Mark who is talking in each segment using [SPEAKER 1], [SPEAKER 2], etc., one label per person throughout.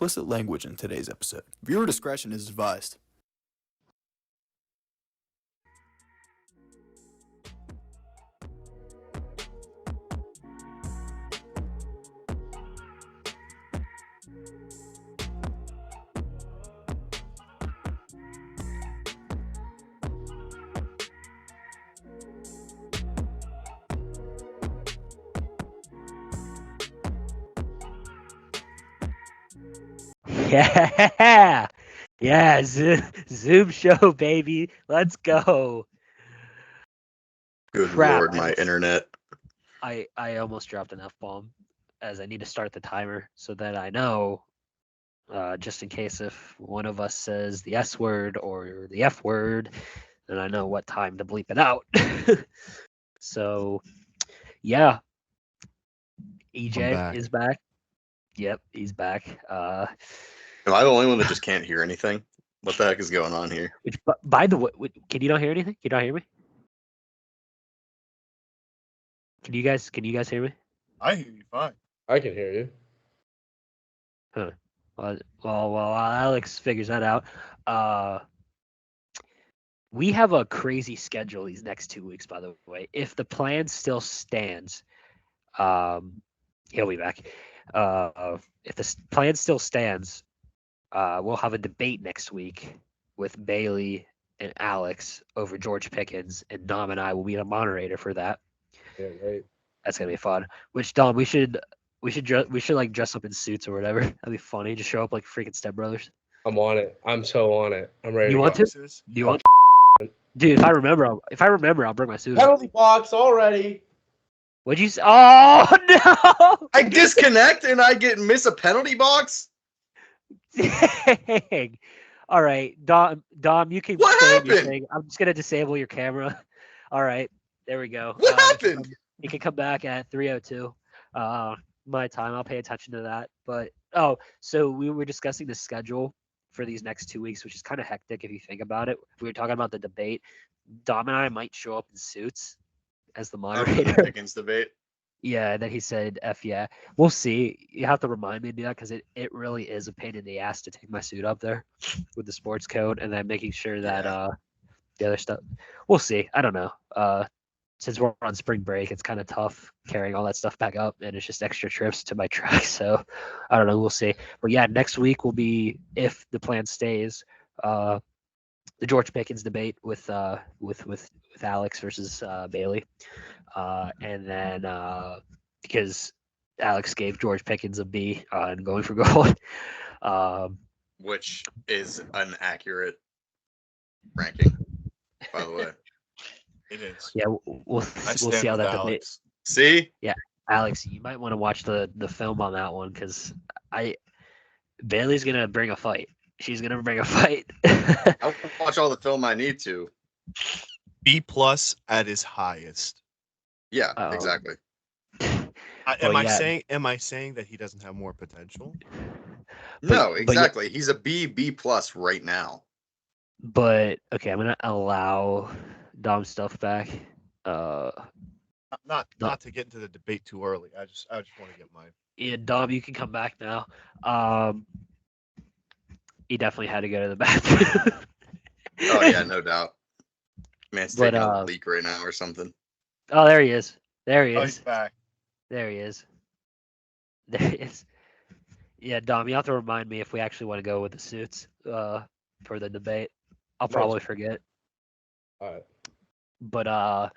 [SPEAKER 1] explicit language in today's episode. Viewer discretion is advised.
[SPEAKER 2] Yeah, yeah, Zoom show, baby. Let's go.
[SPEAKER 3] Good
[SPEAKER 2] Crap,
[SPEAKER 3] lord, my internet.
[SPEAKER 2] I almost dropped an F-bomb, as I need to start the timer so that I know, just in case if one of us says the S word or the F word, then I know what time to bleep it out. So, yeah, EJ is back. Yep, he's back.
[SPEAKER 3] Am I the only one that just can't hear anything? What the heck is going on here?
[SPEAKER 2] Which, by the way, can you not hear anything? Can you not hear me? Can you guys hear me?
[SPEAKER 4] I hear you fine.
[SPEAKER 5] I can hear you.
[SPEAKER 2] Huh. Well, Alex figures that out. We have a crazy schedule these next 2 weeks, by the way. If the plan still stands, he'll be back. If the plan still stands, we'll have a debate next week with Bailey and Alex over George Pickens, and Dom and I will be the moderator for that.
[SPEAKER 5] Yeah, right.
[SPEAKER 2] That's gonna be fun. Which, Dom, we should like dress up in suits or whatever. That'd be funny. Just show up like freaking Step Brothers.
[SPEAKER 5] I'm on it. I'm so on it. I'm ready.
[SPEAKER 2] You
[SPEAKER 5] to
[SPEAKER 2] want
[SPEAKER 5] go.
[SPEAKER 2] to? Do you want? Dude, if I remember, I'll bring my suit.
[SPEAKER 5] Penalty box already.
[SPEAKER 2] What'd you say? Oh no!
[SPEAKER 3] I disconnect and I miss a penalty box?
[SPEAKER 2] Dang. All right, Dom, you can
[SPEAKER 3] What
[SPEAKER 2] stay in your
[SPEAKER 3] happened?
[SPEAKER 2] thing. I'm just gonna disable your camera. All right, there we go.
[SPEAKER 3] What happened?
[SPEAKER 2] You can come back at 3:02. My time. I'll pay attention to that. But so we were discussing the schedule for these next 2 weeks, which is kind of hectic if you think about it. We were talking about the debate. Dom and I might show up in suits as the moderator.
[SPEAKER 3] Pickens debate.
[SPEAKER 2] Yeah, and then he said, F yeah. We'll see. You have to remind me of that because it really is a pain in the ass to take my suit up there with the sports coat and then making sure that the other stuff. We'll see. I don't know. Since we're on spring break, it's kind of tough carrying all that stuff back up, and it's just extra trips to my truck. So I don't know. We'll see. But yeah, next week will be, if the plan stays, the George Pickens debate with Alex versus Bailey. And then because Alex gave George Pickens a B on going for gold.
[SPEAKER 3] Which is an accurate ranking, by the way.
[SPEAKER 4] It is.
[SPEAKER 2] Yeah, we'll see how that debate.
[SPEAKER 3] See?
[SPEAKER 2] Yeah, Alex, you might want to watch the film on that one because Bailey's gonna bring a fight. She's gonna bring a fight.
[SPEAKER 3] I'll watch all the film I need to.
[SPEAKER 4] B+ at his highest.
[SPEAKER 3] Yeah, exactly.
[SPEAKER 4] Am I saying that he doesn't have more potential?
[SPEAKER 3] No, exactly. He's a B+ right now.
[SPEAKER 2] But okay, I'm gonna allow Dom stuff back.
[SPEAKER 4] Not to get into the debate too early. I just want to get my.
[SPEAKER 2] Yeah, Dom, you can come back now. He definitely had to go to the bathroom.
[SPEAKER 3] Oh yeah, no doubt. Man's taking a leak right now or something.
[SPEAKER 2] Oh, there he is. There he
[SPEAKER 4] Oh,
[SPEAKER 2] is.
[SPEAKER 4] he's back.
[SPEAKER 2] There he is. There he is. Yeah, Dom, you have to remind me if we actually want to go with the suits for the debate. I'll probably forget.
[SPEAKER 5] All right.
[SPEAKER 2] But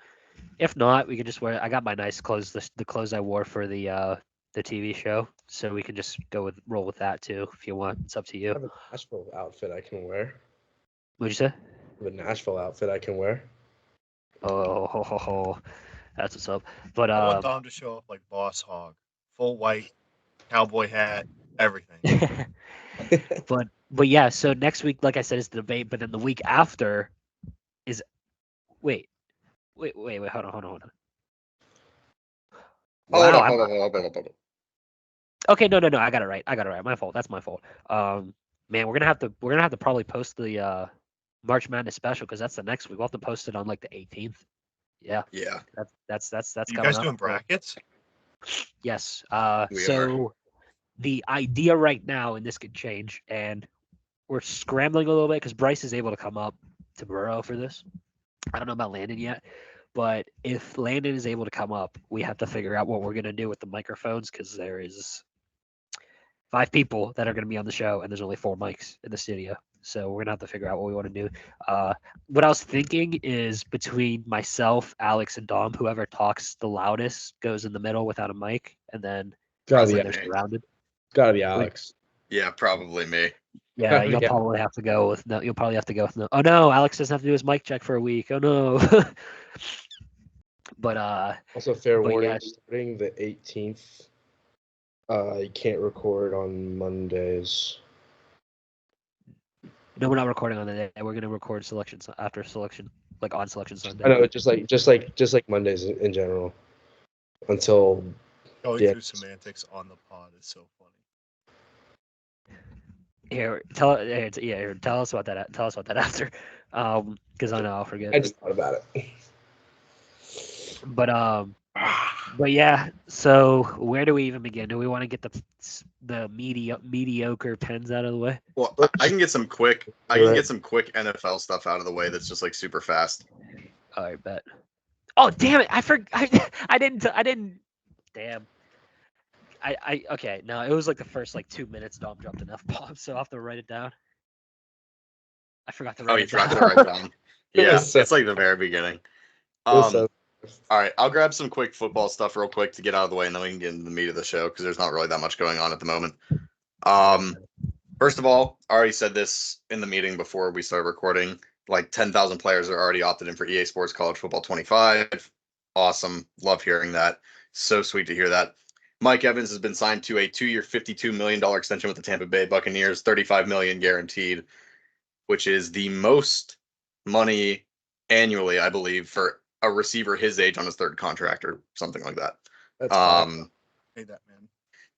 [SPEAKER 2] if not, we can just wear. I got my nice clothes, the clothes I wore for the TV show, so we can just roll with that too if you want. It's up to you.
[SPEAKER 5] I have a Nashville outfit I can wear.
[SPEAKER 2] What'd you say?
[SPEAKER 5] I have a Nashville outfit I can wear.
[SPEAKER 2] Oh, that's what's up. But
[SPEAKER 4] I want Dom to show up like Boss Hog, full white, cowboy hat, everything.
[SPEAKER 2] but yeah. So next week, like I said, is the debate. But then the week after is wait. Hold on.
[SPEAKER 3] Wow.
[SPEAKER 2] Okay, no. I got it right. My fault. That's my fault. Man, we're gonna have to probably post the March Madness special because that's the next week. We'll have to post it on like the 18th. Yeah.
[SPEAKER 3] Yeah.
[SPEAKER 2] That's
[SPEAKER 4] You
[SPEAKER 2] coming
[SPEAKER 4] guys
[SPEAKER 2] up.
[SPEAKER 4] doing brackets?
[SPEAKER 2] Yes.
[SPEAKER 3] We
[SPEAKER 2] So the idea right now, and this could change, and we're scrambling a little bit because Bryce is able to come up to Burrow for this. I don't know about Landon yet, but if Landon is able to come up, we have to figure out what we're going to do with the microphones because there is 5 people that are going to be on the show, and there's only 4 mics in the studio. So we're going to have to figure out what we want to do. What I was thinking is between myself, Alex, and Dom, whoever talks the loudest goes in the middle without a mic, and then
[SPEAKER 5] Gotta be,
[SPEAKER 2] they're surrounded.
[SPEAKER 5] gotta be Alex.
[SPEAKER 3] Yeah, probably me.
[SPEAKER 2] Yeah, you'll
[SPEAKER 5] Yeah.
[SPEAKER 2] probably have to go with no. You'll probably have to go with no. Oh no, Alex doesn't have to do his mic check for a week. Oh no. But
[SPEAKER 5] Also, fair
[SPEAKER 2] But
[SPEAKER 5] warning,
[SPEAKER 2] yeah.
[SPEAKER 5] starting the 18th, you can't record on Mondays.
[SPEAKER 2] no, we're not recording on the day. We're gonna record selections after selection, like on selection Sunday.
[SPEAKER 5] I know, just like Mondays in general. Until
[SPEAKER 4] Going
[SPEAKER 5] Yeah.
[SPEAKER 4] through semantics on the pod is so funny.
[SPEAKER 2] Here, tell us about that. Tell us about that after, because I know I'll forget.
[SPEAKER 5] I just thought about it.
[SPEAKER 2] But yeah. So where do we even begin? Do we want to get the mediocre pens out of the way?
[SPEAKER 3] Well, I can get some quick NFL stuff out of the way that's just like super fast.
[SPEAKER 2] All right, bet. Oh damn it! I didn't. Damn. Okay. No, it was like the first 2 minutes. Dom dropped an F-bomb, so I will have to write it down. I forgot to write
[SPEAKER 3] Oh,
[SPEAKER 2] it
[SPEAKER 3] you
[SPEAKER 2] down.
[SPEAKER 3] forgot to write down. Yeah,
[SPEAKER 5] Listen.
[SPEAKER 3] it's like the very beginning.
[SPEAKER 5] Listen.
[SPEAKER 3] All right, I'll grab some quick football stuff real quick to get out of the way, and then we can get into the meat of the show because there's not really that much going on at the moment. First of all, I already said this in the meeting before we started recording. Like 10,000 players are already opted in for EA Sports College Football 25. Awesome. Love hearing that. So sweet to hear that. Mike Evans has been signed to a 2-year, $52 million extension with the Tampa Bay Buccaneers, $35 million guaranteed, which is the most money annually, I believe, for a receiver his age on his 3rd contract or something like that.
[SPEAKER 5] That's fine.
[SPEAKER 4] Hey, that man.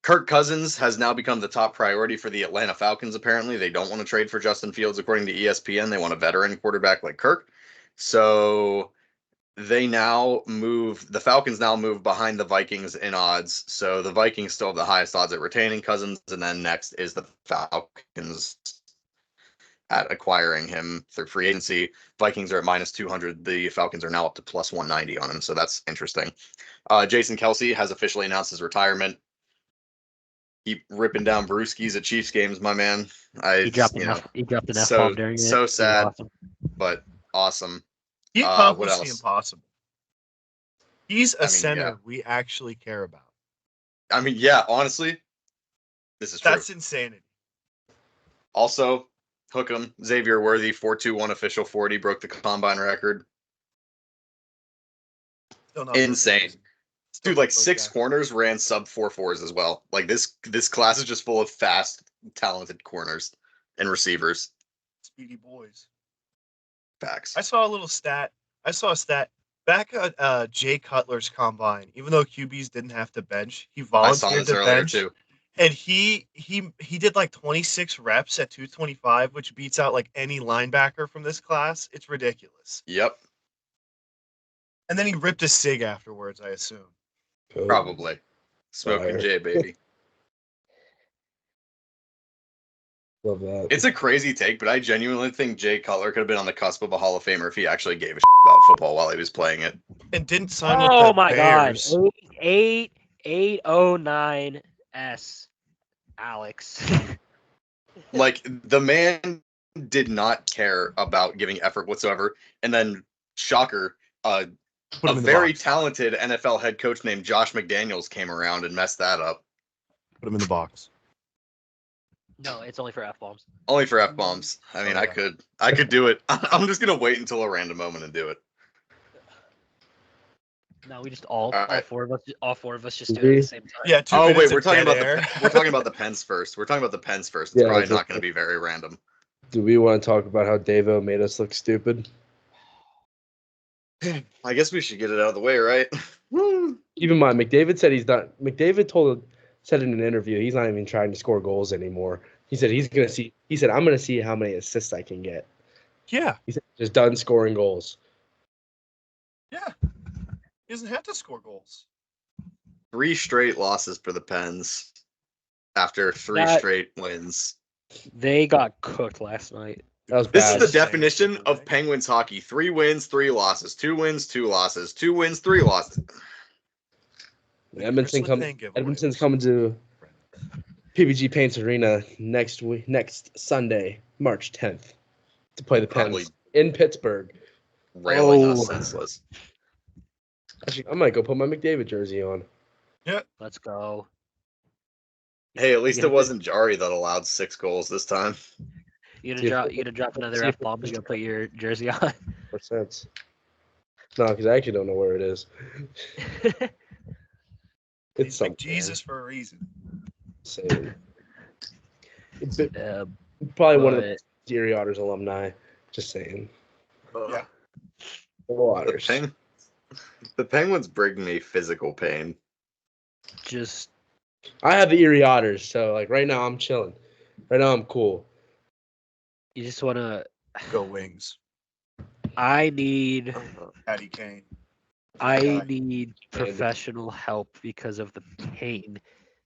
[SPEAKER 3] Kirk Cousins has now become the top priority for the Atlanta Falcons, apparently. They don't want to trade for Justin Fields, according to ESPN. They want a veteran quarterback like Kirk. So the Falcons now move behind the Vikings in odds. So the Vikings still have the highest odds at retaining Cousins, and then next is the Falcons at acquiring him through free agency. Vikings are at -200. The Falcons are now up to +190 on him, so that's interesting. Jason Kelce has officially announced his retirement. Keep ripping down brewskis at Chiefs games, my man.
[SPEAKER 2] He dropped an F-bomb during it.
[SPEAKER 3] So
[SPEAKER 2] It was
[SPEAKER 3] sad,
[SPEAKER 2] awesome.
[SPEAKER 3] but awesome.
[SPEAKER 4] He
[SPEAKER 3] What
[SPEAKER 4] accomplished the
[SPEAKER 3] else?
[SPEAKER 4] impossible. He's a
[SPEAKER 3] I mean,
[SPEAKER 4] center
[SPEAKER 3] yeah.
[SPEAKER 4] we actually care about.
[SPEAKER 3] I mean, yeah, honestly, this is true.
[SPEAKER 4] That's insanity.
[SPEAKER 3] Also, hook 'em. Xavier Worthy, 4.21 official 40, broke the combine record.
[SPEAKER 4] Still not
[SPEAKER 3] Insane.
[SPEAKER 4] Still
[SPEAKER 3] Dude,
[SPEAKER 4] not
[SPEAKER 3] like 6 corners ran sub 4.4s as well. Like this class is just full of fast, talented corners and receivers.
[SPEAKER 4] Speedy boys.
[SPEAKER 3] Facts.
[SPEAKER 4] I saw a stat back at Jay Cutler's combine. Even though QBs didn't have to bench, he
[SPEAKER 3] I saw
[SPEAKER 4] volunteered
[SPEAKER 3] this
[SPEAKER 4] to
[SPEAKER 3] earlier
[SPEAKER 4] bench,
[SPEAKER 3] too.
[SPEAKER 4] and he did like 26 reps at 225, which beats out like any linebacker from this class. It's ridiculous.
[SPEAKER 3] Yep,
[SPEAKER 4] And then he ripped a cig afterwards, I assume.
[SPEAKER 3] probably. Smoking
[SPEAKER 5] Fire.
[SPEAKER 3] J, baby.
[SPEAKER 5] Love that.
[SPEAKER 3] It's a crazy take, but I genuinely think Jay Cutler could have been on the cusp of a Hall of Famer if he actually gave a about football while he was playing it.
[SPEAKER 4] And didn't sign with
[SPEAKER 2] Oh
[SPEAKER 4] the
[SPEAKER 2] my
[SPEAKER 4] Bears.
[SPEAKER 2] god. 809 S. Alex.
[SPEAKER 3] Like, the man did not care about giving effort whatsoever. And then, shocker,
[SPEAKER 4] Put
[SPEAKER 3] a
[SPEAKER 4] him in the
[SPEAKER 3] very
[SPEAKER 4] box.
[SPEAKER 3] talented NFL head coach named Josh McDaniels came around and messed that up.
[SPEAKER 4] Put him in the box.
[SPEAKER 2] No, it's only for F-bombs.
[SPEAKER 3] Only for F-bombs. I mean,
[SPEAKER 4] Oh,
[SPEAKER 3] I could do it. I'm just going to wait until a random moment and do it.
[SPEAKER 2] No, we just all
[SPEAKER 3] right.
[SPEAKER 2] four of us just do it at the same time.
[SPEAKER 4] Yeah. 2
[SPEAKER 3] Oh,
[SPEAKER 4] minutes
[SPEAKER 3] wait,
[SPEAKER 4] of
[SPEAKER 3] we're talking
[SPEAKER 4] dead
[SPEAKER 3] about
[SPEAKER 4] air.
[SPEAKER 3] we're talking about the pens first. We're talking about the pens first. It's
[SPEAKER 5] Yeah,
[SPEAKER 3] probably
[SPEAKER 5] it's
[SPEAKER 3] not going to be very random.
[SPEAKER 5] Do we want to talk about how Davo made us look stupid?
[SPEAKER 3] I guess we should get it out of the way, right?
[SPEAKER 5] Keep in mind, McDavid said he's not. McDavid said in an interview he's not even trying to score goals anymore. He said he's gonna see. He said I'm gonna see how many assists I can get.
[SPEAKER 4] Yeah.
[SPEAKER 5] He said just done scoring goals.
[SPEAKER 4] Yeah. He doesn't have to score goals.
[SPEAKER 3] 3 straight losses for the Pens. after 3
[SPEAKER 2] That-
[SPEAKER 3] straight wins.
[SPEAKER 2] They got cooked last night.
[SPEAKER 5] That was
[SPEAKER 3] This
[SPEAKER 5] bad.
[SPEAKER 3] is the definition of Penguins hockey: 3 wins, 3 losses, 2 wins, 2 losses, 2 wins, 3 losses.
[SPEAKER 5] Edmonton's coming to PPG Paints Arena next Sunday, March 10th, to play the
[SPEAKER 3] Probably
[SPEAKER 5] Pens in Pittsburgh.
[SPEAKER 3] railing us
[SPEAKER 2] Oh.
[SPEAKER 3] senseless.
[SPEAKER 5] Actually, I might go put my McDavid jersey on.
[SPEAKER 2] Let's go.
[SPEAKER 3] Hey, at least
[SPEAKER 2] Yeah.
[SPEAKER 3] it wasn't Jari that allowed 6 goals this time.
[SPEAKER 2] You
[SPEAKER 5] See if-
[SPEAKER 2] gonna drop another
[SPEAKER 5] see if-
[SPEAKER 2] F bomb to go put your jersey on?
[SPEAKER 5] More sense. No, because I actually don't know where it is. It's
[SPEAKER 4] He's like
[SPEAKER 5] something.
[SPEAKER 4] Jesus for a reason.
[SPEAKER 5] Insane. It's
[SPEAKER 2] Uh,
[SPEAKER 5] probably one of
[SPEAKER 2] but
[SPEAKER 5] the Erie Otters alumni. Just saying.
[SPEAKER 4] Yeah.
[SPEAKER 5] The
[SPEAKER 3] The,
[SPEAKER 5] Otters.
[SPEAKER 3] the Penguins bring me physical pain.
[SPEAKER 2] just
[SPEAKER 5] I have the Erie Otters, so like right now I'm chilling. Right now I'm cool.
[SPEAKER 2] you just wanna.
[SPEAKER 4] Go Wings.
[SPEAKER 2] I need
[SPEAKER 4] Patty Kane.
[SPEAKER 2] I need professional help because of the pain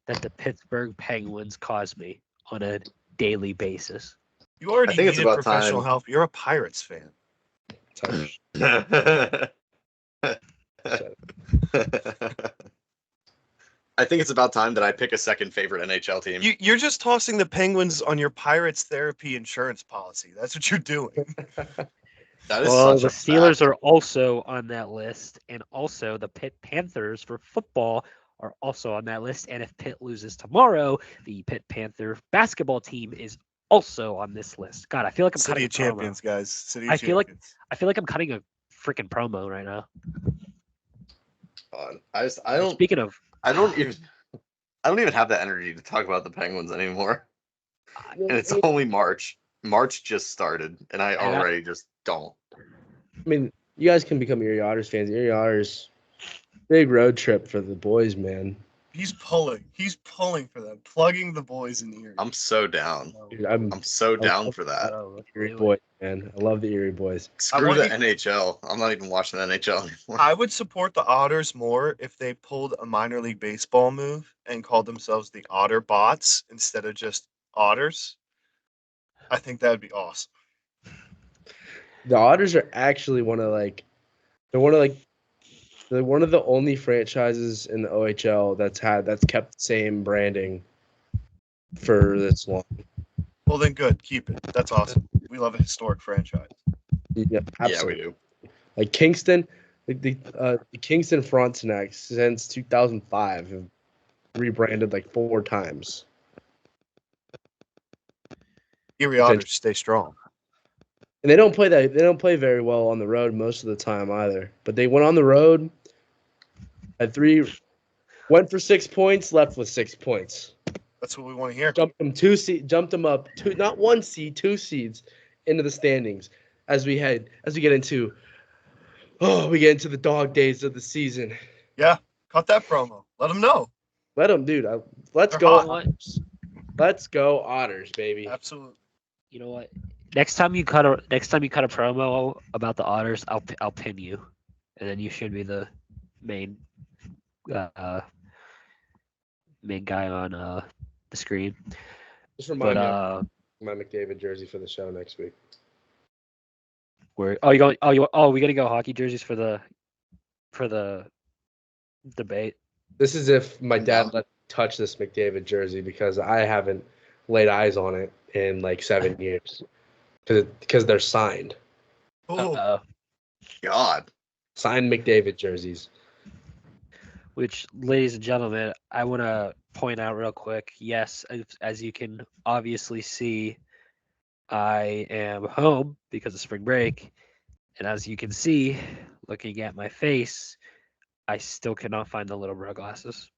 [SPEAKER 2] that the Pittsburgh Penguins cause me on a daily basis.
[SPEAKER 4] You already
[SPEAKER 3] I think it's
[SPEAKER 4] needed
[SPEAKER 3] about
[SPEAKER 4] professional
[SPEAKER 3] time.
[SPEAKER 4] help. You're a Pirates fan.
[SPEAKER 5] Touch.
[SPEAKER 3] I think it's about time that I pick a second favorite NHL team.
[SPEAKER 4] You're just tossing the Penguins on your Pirates therapy insurance policy. That's what you're doing.
[SPEAKER 3] That is
[SPEAKER 2] Well,
[SPEAKER 3] such
[SPEAKER 2] the
[SPEAKER 3] a
[SPEAKER 2] Steelers
[SPEAKER 3] fact.
[SPEAKER 2] are also on that list, and also the Pitt Panthers for football are also on that list. And if Pitt loses tomorrow, the Pitt Panther basketball team is also on this list. God, I feel like I'm
[SPEAKER 4] City
[SPEAKER 2] cutting
[SPEAKER 4] of
[SPEAKER 2] a promo.
[SPEAKER 4] Champions, guys. City of
[SPEAKER 2] I feel like-
[SPEAKER 4] Champions.
[SPEAKER 2] I feel like I'm cutting a freaking promo right now.
[SPEAKER 3] God, I don't
[SPEAKER 2] Speaking of,
[SPEAKER 3] even have the energy to talk about the Penguins anymore. And it's
[SPEAKER 5] I
[SPEAKER 3] only March. March just started, and I
[SPEAKER 2] And I-
[SPEAKER 3] already just don't.
[SPEAKER 5] mean, you guys can become Erie Otters fans. Erie Otters, big road trip for the boys, man.
[SPEAKER 4] He's pulling. He's pulling for them, plugging the boys in the ear.
[SPEAKER 3] I'm so down.
[SPEAKER 5] Dude, I'm
[SPEAKER 3] I'm so down
[SPEAKER 5] love-
[SPEAKER 3] for that.
[SPEAKER 2] let's
[SPEAKER 5] Erie
[SPEAKER 2] do it.
[SPEAKER 5] boys, man. I love the Erie boys.
[SPEAKER 3] Screw
[SPEAKER 4] want
[SPEAKER 3] the
[SPEAKER 4] you-
[SPEAKER 3] NHL. I'm not even watching the NHL anymore.
[SPEAKER 4] I would support the Otters more if they pulled a minor league baseball move and called themselves the Otter Bots instead of just Otters. I think that would be awesome.
[SPEAKER 5] The Otters are actually they're one of the only franchises in the OHL that's kept the same branding for this long.
[SPEAKER 4] Well, then good. Keep it. That's awesome. We love a historic franchise.
[SPEAKER 5] Yeah,
[SPEAKER 3] Yeah,
[SPEAKER 5] absolutely.
[SPEAKER 3] we do.
[SPEAKER 5] Like Kingston, the Kingston Frontenacs since 2005 have rebranded like 4 times.
[SPEAKER 4] Erie Otters stay strong.
[SPEAKER 5] And they don't play very well on the road most of the time either. But they went on the road, went for 6 points, left with 6 points.
[SPEAKER 4] That's what we want to hear.
[SPEAKER 5] Jumped them up not 1 seed, 2 seeds into the standings as we get into the dog days of the season.
[SPEAKER 4] Yeah, cut that promo. Let them know.
[SPEAKER 5] Let them, dude. Let's
[SPEAKER 4] They're
[SPEAKER 5] go
[SPEAKER 4] hot.
[SPEAKER 5] Otters. Let's go Otters, baby.
[SPEAKER 4] Absolutely.
[SPEAKER 2] You know what? Next time you cut a promo about the Otters, I'll pin you, and then you should be the main guy on the screen.
[SPEAKER 5] Just remind
[SPEAKER 2] But
[SPEAKER 5] me of my McDavid jersey for the show next week.
[SPEAKER 2] we gotta go hockey jerseys for the debate.
[SPEAKER 5] This is if my dad
[SPEAKER 3] No.
[SPEAKER 5] let me touch this McDavid jersey because I haven't laid eyes on it in like 7 years because they're signed
[SPEAKER 4] Oh,
[SPEAKER 3] God.
[SPEAKER 5] signed McDavid jerseys.
[SPEAKER 2] Which, ladies and gentlemen, I want to point out real quick. Yes, as you can obviously see, I am home because of spring break. And as you can see, looking at my face, I still cannot find the little bro glasses.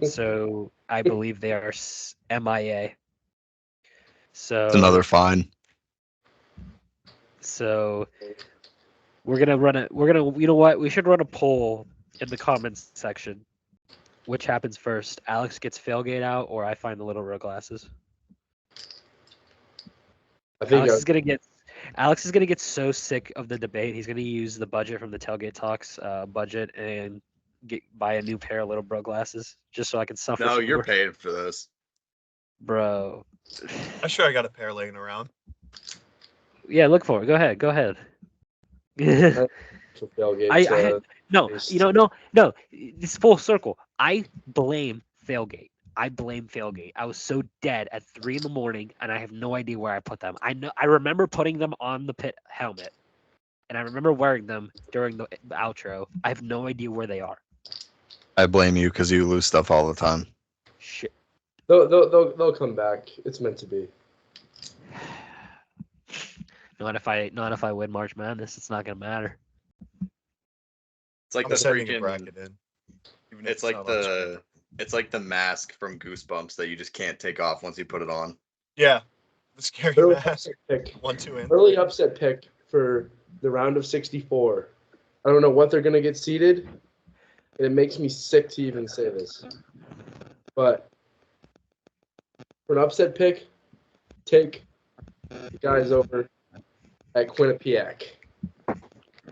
[SPEAKER 2] So I believe they are MIA. So
[SPEAKER 3] It's another fine.
[SPEAKER 2] So we're gonna you know what? We should run a poll in the comments section. Which happens first? Alex gets Tailgate out, or I find the little row glasses.
[SPEAKER 5] I think
[SPEAKER 2] Alex is gonna get so sick of the debate. He's gonna use the budget from the Tailgate Talks budget and buy a new pair of little bro glasses just so I can suffer.
[SPEAKER 3] No,
[SPEAKER 2] some
[SPEAKER 3] you're
[SPEAKER 2] more.
[SPEAKER 3] paid for this.
[SPEAKER 2] Bro.
[SPEAKER 4] I'm sure I got a pair laying around.
[SPEAKER 2] Yeah, look for it. Go ahead. Go ahead.
[SPEAKER 5] So Tailgate's,
[SPEAKER 2] No, no. It's full circle. I blame Tailgate. I was so dead at 3 a.m, and I have no idea where I put them. I remember putting them on the pit helmet, and I remember wearing them during the outro. I have no idea where they are.
[SPEAKER 3] I blame you because you lose stuff all the time.
[SPEAKER 2] Shit.
[SPEAKER 5] they'll come back. It's meant to be.
[SPEAKER 2] Not if I win March Madness. It's not gonna matter.
[SPEAKER 3] It's like
[SPEAKER 4] I'm
[SPEAKER 3] the
[SPEAKER 4] sending a
[SPEAKER 3] freaking.
[SPEAKER 4] bracket in. Even if
[SPEAKER 3] It's like
[SPEAKER 4] not on screen.
[SPEAKER 3] it's like the mask from Goosebumps that you just can't take off once you put it on.
[SPEAKER 4] Yeah. The scary
[SPEAKER 5] Early
[SPEAKER 4] mask.
[SPEAKER 5] upset pick.
[SPEAKER 4] 1-2 in.
[SPEAKER 5] Early upset pick for the round of 64. I don't know what they're gonna get seeded. And it makes me sick to even say this. But for an upset pick, take the guys over at Quinnipiac.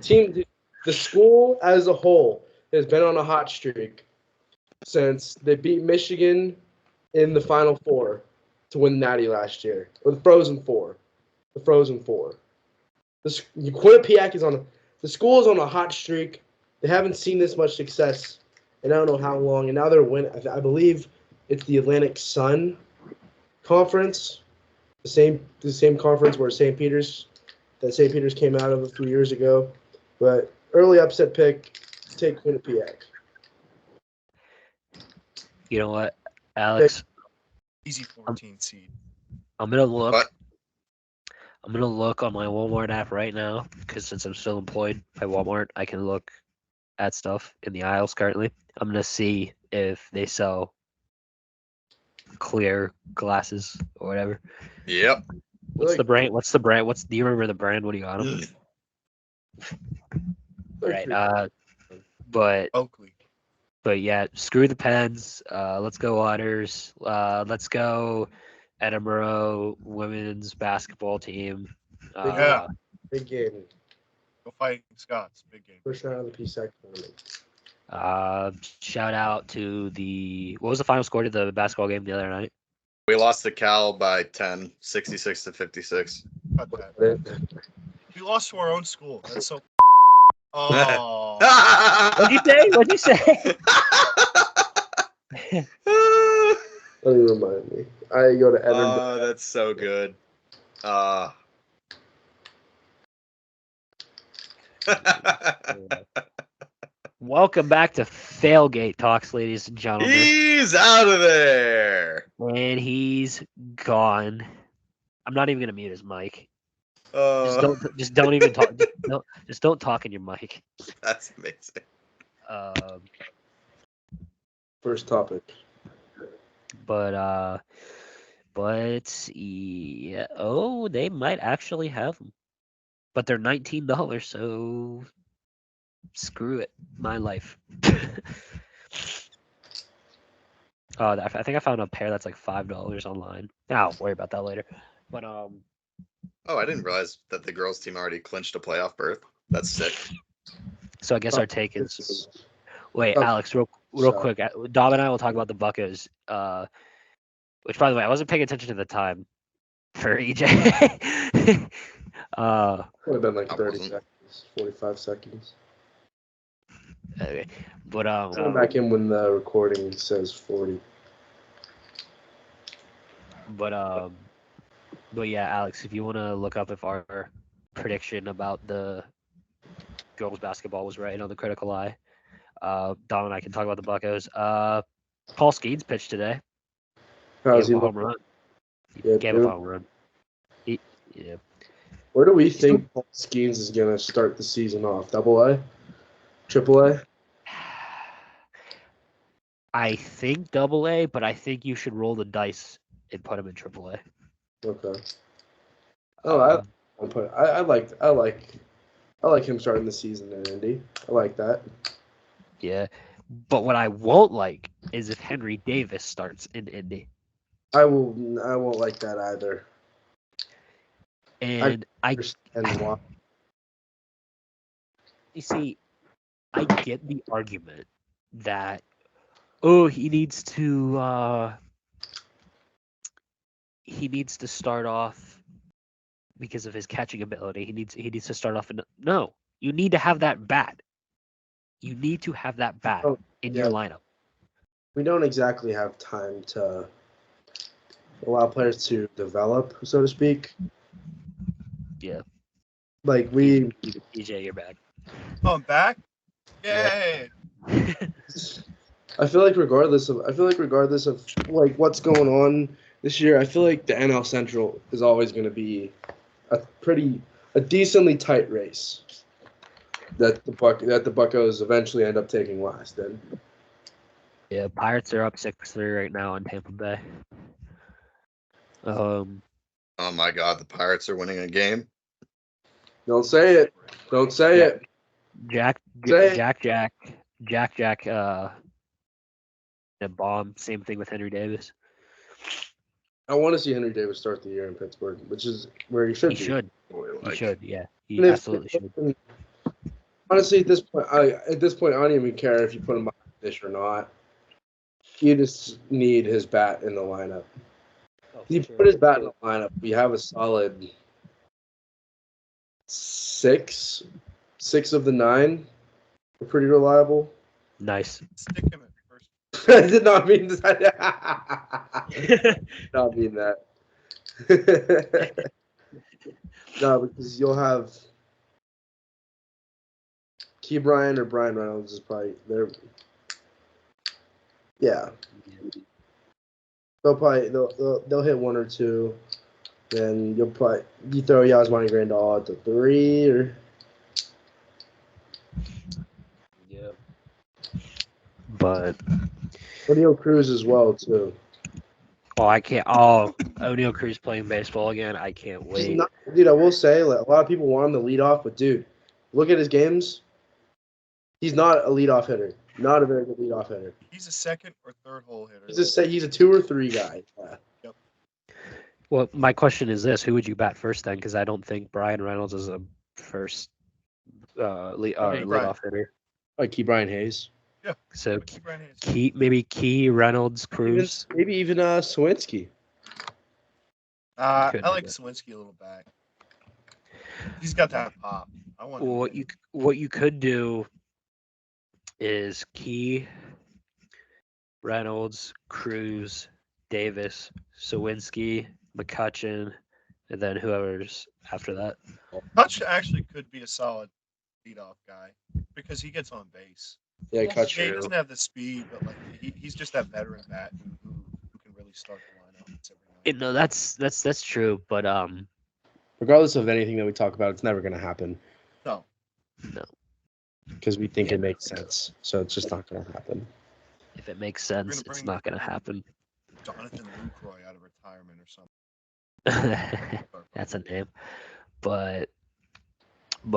[SPEAKER 5] The school as a whole has been on a hot streak since they beat Michigan in the Final Four to win Natty last year, or the Frozen Four. The Frozen Four. Quinnipiac the school is on a hot streak. They haven't seen this much success in I don't know how long, and now they're winning. I believe it's the Atlantic Sun Conference, the same conference where St. Peter's came out of a few years ago. But early upset pick, take Quinnipiac.
[SPEAKER 2] You know what, Alex?
[SPEAKER 4] Easy 14 seed.
[SPEAKER 2] I'm gonna look.
[SPEAKER 3] What?
[SPEAKER 2] I'm gonna look on my Walmart app right now because since I'm still employed by Walmart, I can look at stuff in the aisles currently. I'm gonna see if they sell clear glasses or whatever.
[SPEAKER 3] Yep.
[SPEAKER 2] What's the brand? Do you remember the brand? What do you got 'em? Right. But
[SPEAKER 4] Oakley.
[SPEAKER 2] yeah, screw the Pens. Let's go Otters. Let's go Edinburgh women's basketball team.
[SPEAKER 4] Yeah.
[SPEAKER 5] Big game.
[SPEAKER 4] Go fight Scots. Big game.
[SPEAKER 5] First round of the PSAC tournament.
[SPEAKER 2] Shout out to what was the final score to the basketball game the other night?
[SPEAKER 3] We lost to Cal by 10, 66-56.
[SPEAKER 4] Cut that. We lost to our own school. That's so. Oh.
[SPEAKER 2] What'd you say?
[SPEAKER 5] Don't even remind me. I go to Edinburgh.
[SPEAKER 3] Oh, that's so good.
[SPEAKER 2] Welcome back to Tailgate Talks, ladies and gentlemen.
[SPEAKER 3] He's out of there.
[SPEAKER 2] And he's gone. I'm not even gonna mute his mic. Just don't even talk. Just don't talk in your mic.
[SPEAKER 3] That's amazing.
[SPEAKER 5] First topic.
[SPEAKER 2] But yeah. Oh, they might actually have them, but they're $19, so screw it. My life. I think I found a pair that's like $5 online. I'll worry about that later. But
[SPEAKER 3] Oh, I didn't realize that the girls' team already clinched a playoff berth. That's sick.
[SPEAKER 2] so I guess our take is. Wait,
[SPEAKER 5] Oh,
[SPEAKER 2] Alex, real
[SPEAKER 5] sorry.
[SPEAKER 2] quick. Dom and I will talk about the Buccos. Which, by the way, I wasn't paying attention to the time for EJ.
[SPEAKER 5] Would have been like
[SPEAKER 3] I
[SPEAKER 5] 30
[SPEAKER 3] wasn't.
[SPEAKER 5] seconds, 45 seconds.
[SPEAKER 2] Okay. But
[SPEAKER 5] Come back in when the recording says 40.
[SPEAKER 2] But yeah, Alex, if you want to look up if our prediction about the girls basketball was right on the critical eye, Dom and I can talk about the Buccos. Paul Skeens pitched today.
[SPEAKER 5] How's
[SPEAKER 2] Gave
[SPEAKER 5] he
[SPEAKER 2] up a home
[SPEAKER 5] look?
[SPEAKER 2] run.
[SPEAKER 5] Yeah,
[SPEAKER 2] Gave up
[SPEAKER 5] dude.
[SPEAKER 2] a home run. Yeah.
[SPEAKER 5] Where do we think Paul Skeens is going to start the season off? Double A? Triple A?
[SPEAKER 2] I think Double A, but I think you should roll the dice and put him in Triple A.
[SPEAKER 5] Okay. Oh, I like him starting the season in Indy. I like that.
[SPEAKER 2] Yeah. But what I won't like is if Henry Davis starts in Indy.
[SPEAKER 5] I won't like that either.
[SPEAKER 2] And
[SPEAKER 5] And why?
[SPEAKER 2] you see, I get the argument that he needs to he needs to start off because of his catching ability. He needs to start off no. You need to have that bat. You need to have that bat
[SPEAKER 5] Oh,
[SPEAKER 2] in
[SPEAKER 5] yeah.
[SPEAKER 2] your lineup.
[SPEAKER 5] We don't exactly have time to allow players to develop, so to speak.
[SPEAKER 2] Yeah.
[SPEAKER 5] Like we,
[SPEAKER 2] DJ, you're bad.
[SPEAKER 4] Oh, I'm back.
[SPEAKER 2] Yeah.
[SPEAKER 4] Yay!
[SPEAKER 5] I feel like regardless of like what's going on this year, I feel like the NL Central is always going to be a decently tight race that the Buccos eventually end up taking last. Then
[SPEAKER 2] Yeah, Pirates are up 6-3 right now on Tampa Bay.
[SPEAKER 3] Oh my God, the Pirates are winning a game.
[SPEAKER 5] don't say it. Don't say
[SPEAKER 2] Yeah.
[SPEAKER 5] it.
[SPEAKER 2] Jack,
[SPEAKER 5] Say
[SPEAKER 2] a bomb. Same thing with Henry Davis.
[SPEAKER 5] I want to see Henry Davis start the year in Pittsburgh, which is where he should
[SPEAKER 2] He
[SPEAKER 5] be.
[SPEAKER 2] should.
[SPEAKER 5] Like,
[SPEAKER 2] He should. Yeah, he
[SPEAKER 5] and if-
[SPEAKER 2] absolutely should.
[SPEAKER 5] Honestly, at this point, I don't even care if you put him behind fish or not. You just need his bat in the lineup. If you put his bat in the lineup, we have a solid six of the 9 are pretty reliable.
[SPEAKER 2] Nice.
[SPEAKER 4] Stick him at first.
[SPEAKER 5] I did not mean that. Not mean that. No, because you'll have Key Bryant or Brian Reynolds is probably there. Yeah, they'll hit 1 or 2. Then you throw Yasmani Grandal at the 3 or.
[SPEAKER 2] Yeah. But
[SPEAKER 5] O'Neal Cruz as well too.
[SPEAKER 2] I can't. Oh, O'Neal Cruz playing baseball again. I can't
[SPEAKER 5] He's
[SPEAKER 2] wait.
[SPEAKER 5] not, dude, I will say like, a lot of people want him to lead off, but dude, look at his games. He's not a leadoff hitter. Not a very good leadoff hitter.
[SPEAKER 4] He's a second or third hole hitter.
[SPEAKER 5] He's a 2 or 3 guy. Yeah.
[SPEAKER 2] Well, my question is this: who would you bat first then? Because I don't think Brian Reynolds is a first leadoff hitter.
[SPEAKER 5] Like Key Brian Hayes.
[SPEAKER 4] Yeah.
[SPEAKER 2] So
[SPEAKER 4] Keep Brian Hayes.
[SPEAKER 2] maybe Key Reynolds Cruz.
[SPEAKER 5] Maybe even Sawinski.
[SPEAKER 4] I
[SPEAKER 2] Could
[SPEAKER 4] like
[SPEAKER 2] be.
[SPEAKER 4] Kozminski a little back. He's got that pop. I want.
[SPEAKER 2] Well, what you could do is Key, Reynolds, Cruz, Davis, Sawinski, McCutcheon, and then whoever's after that.
[SPEAKER 4] Hutch actually could be a solid leadoff guy because he gets on base.
[SPEAKER 5] Yeah,
[SPEAKER 4] Yeah, he
[SPEAKER 5] Kutcher.
[SPEAKER 4] doesn't have the speed, but like he's just that veteran bat who can really start the lineup every night.
[SPEAKER 2] No, that's true, but
[SPEAKER 5] Regardless of anything that we talk about, it's never going to happen
[SPEAKER 4] No,
[SPEAKER 5] because we think it makes sense. So it's just not going to happen.
[SPEAKER 2] if it makes sense, it's
[SPEAKER 4] bring-
[SPEAKER 2] not gonna happen.
[SPEAKER 4] Jonathan Lucroy out of retirement or something.
[SPEAKER 2] That's a name, but